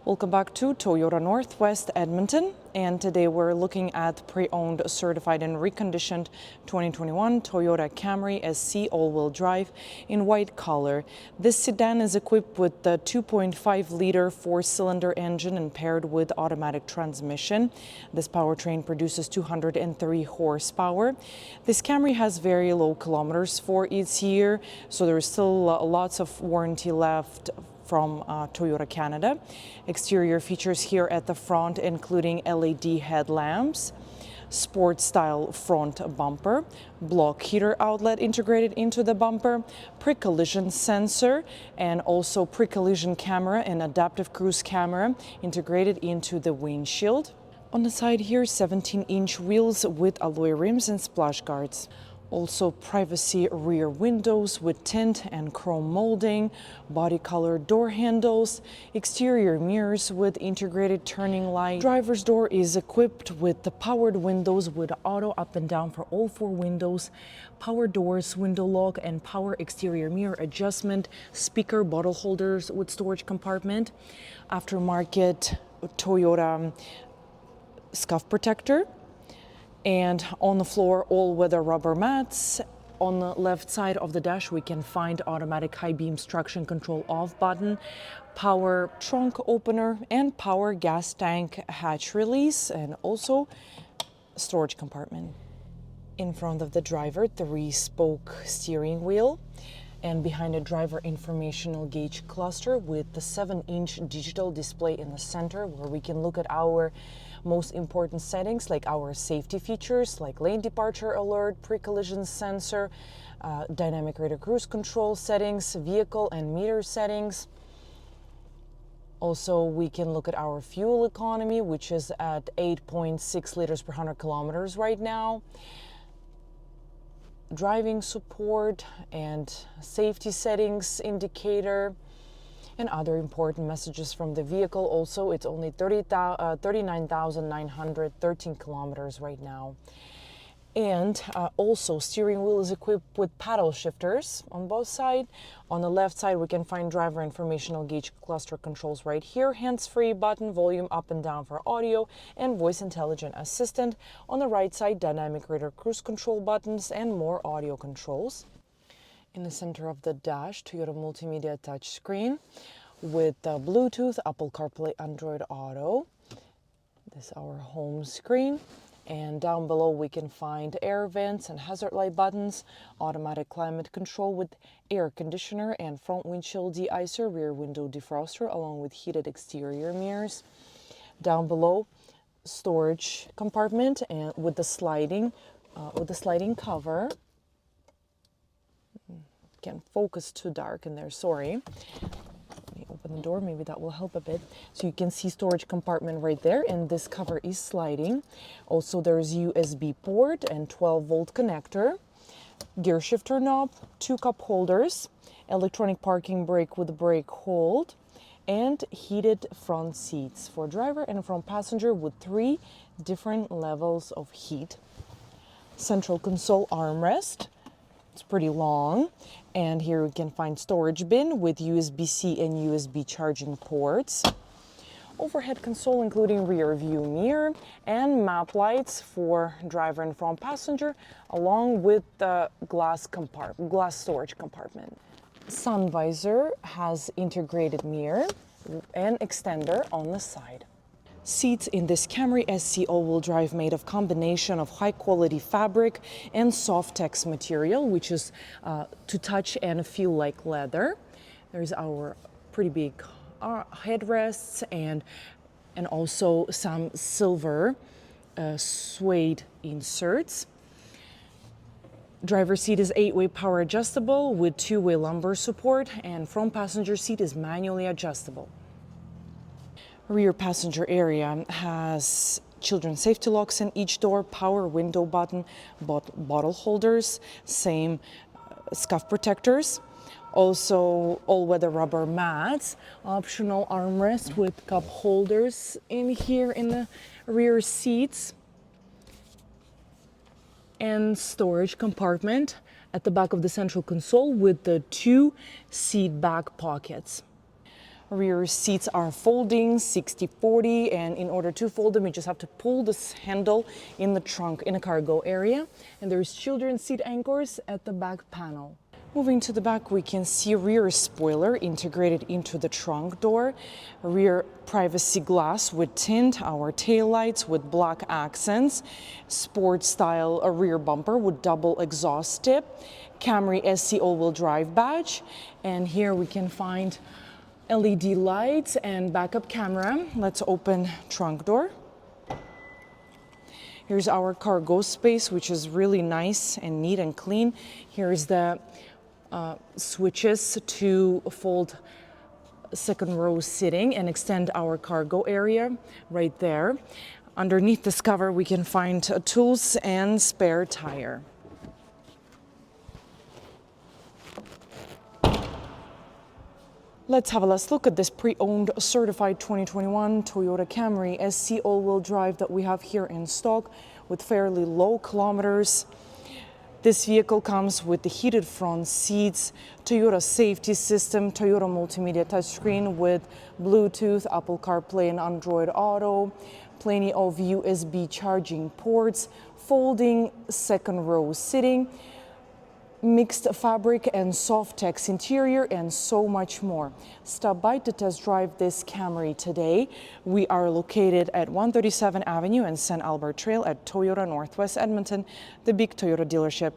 Welcome back to Toyota Northwest Edmonton, and today we're looking at pre-owned, certified and reconditioned 2021 Toyota Camry SE all-wheel drive in white color. This sedan is equipped with the 2.5-liter four-cylinder engine and paired with automatic transmission. This powertrain produces 203 horsepower. This Camry has very low kilometers for its year, so there's still lots of warranty left from Toyota Canada. Exterior features here at the front including LED headlamps, sport style front bumper, block heater outlet integrated into the bumper, pre-collision sensor, and also pre-collision camera and adaptive cruise camera integrated into the windshield. On the side here, 17-inch wheels with alloy rims and splash guards. Also privacy rear windows with tint and chrome molding, body color door handles, exterior mirrors with integrated turning light. Driver's door is equipped with the powered windows with auto up and down for all four windows, power doors, window lock, and power exterior mirror adjustment, speaker bottle holders with storage compartment, aftermarket Toyota scuff protector. And on the floor, all-weather rubber mats. On the left side of the dash, we can find automatic high beam traction control off button, power trunk opener, and power gas tank hatch release, and also storage compartment. In front of the driver, 3-spoke steering wheel, and behind the driver, informational gauge cluster with the 7-inch digital display in the center where we can look at our most important settings like our safety features like lane departure alert, pre-collision sensor, dynamic radar cruise control settings, vehicle and meter settings. Also, we can look at our fuel economy, which is at 8.6 liters per 100 kilometers right now. Driving support and safety settings indicator, and other important messages from the vehicle. Also, it's only 39,913 kilometers right now. And also, steering wheel is equipped with paddle shifters on both sides. On the left side, we can find driver informational gauge cluster controls right here, hands-free button, volume up and down for audio, and voice intelligent assistant. On the right side, dynamic radar cruise control buttons and more audio controls. In the center of the dash, Toyota multimedia touchscreen with Bluetooth, Apple CarPlay, Android Auto. This is our home screen. And down below we can find air vents and hazard light buttons, automatic climate control with air conditioner and front windshield de-icer, rear window defroster, along with heated exterior mirrors. Down below, storage compartment and with the sliding cover. Can't focus, too dark in there, sorry. Let me open the door, maybe that will help a bit. So you can see storage compartment right there, and this cover is sliding. Also, there's USB port and 12-volt connector, gear shifter knob, 2 cup holders, electronic parking brake with brake hold, and heated front seats for driver and front passenger with 3 different levels of heat. Central console armrest. It's pretty long, and here we can find storage bin with USB-C and USB charging ports. Overhead console including rear view mirror and map lights for driver and front passenger, along with the glass storage compartment. Sun visor has integrated mirror and extender on the side. Seats in this Camry SE all-wheel drive made of combination of high-quality fabric and soft-tex material, which is to touch and feel like leather. There's our pretty big headrests and also some silver suede inserts. Driver's seat is 8-way power adjustable with 2-way lumbar support, and front passenger seat is manually adjustable. Rear passenger area has children's safety locks in each door, power window button, bottle holders, same scuff protectors. Also, all-weather rubber mats, optional armrest with cup holders in here in the rear seats, and storage compartment at the back of the central console with the 2 seat back pockets. Rear seats are folding 60/40, and in order to fold them, you just have to pull this handle in the trunk in a cargo area. And there's children's seat anchors at the back panel. Moving to the back, we can see a rear spoiler integrated into the trunk door, rear privacy glass with tint, our taillights with black accents, sport style rear bumper with double exhaust tip, Camry SE all-wheel drive badge, and here we can find LED lights and backup camera. Let's open trunk door. Here's our cargo space, which is really nice and neat and clean. Here's the switches to fold second row seating and extend our cargo area right there. Underneath this cover, we can find tools and spare tire. Let's have a last look at this pre-owned certified 2021 Toyota Camry SE all-wheel drive that we have here in stock with fairly low kilometers. This vehicle comes with the heated front seats, Toyota safety system, Toyota multimedia touchscreen with Bluetooth, Apple CarPlay and Android Auto, plenty of USB charging ports, folding second row seating, mixed fabric and Softex interior, and so much more. Stop by to test drive this Camry today. We are located at 137 Avenue and St.Albert Trail at Toyota Northwest Edmonton, the big Toyota dealership.